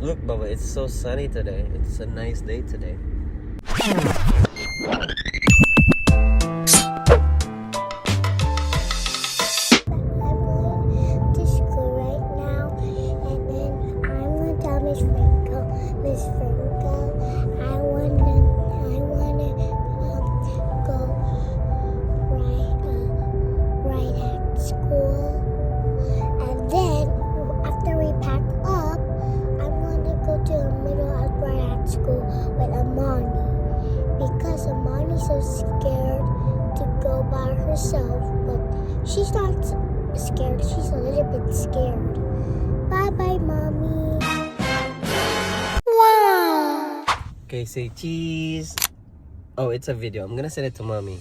Look, Baba, it's so sunny today. It's a nice day today. So scared to go by herself, but she's not scared. She's a little bit scared. Bye bye, mommy. Wow. Okay, say cheese. Oh, it's a video. I'm gonna send it to mommy.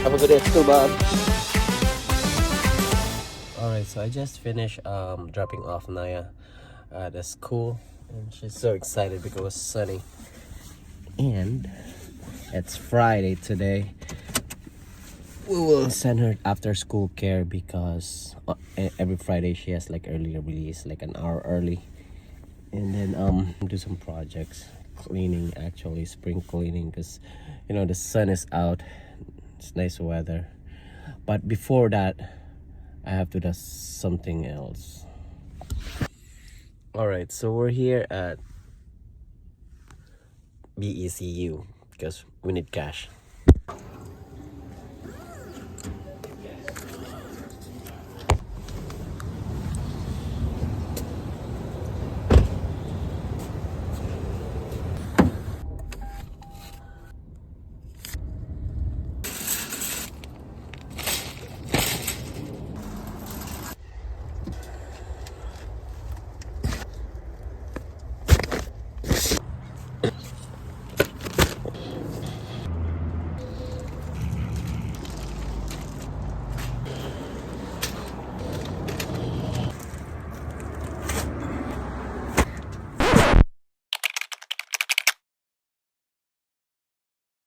Have a good day at school, Bob. Alright, so I just finished dropping off Naya at the school, and she's so excited because it was sunny. And it's Friday today. We will send her after school care because every Friday she has like early release, like an hour early, and then do some projects, cleaning, actually spring cleaning, because you know the sun is out. It's nice weather, but before that I have to do something else. Alright, so we're here at BECU because we need cash.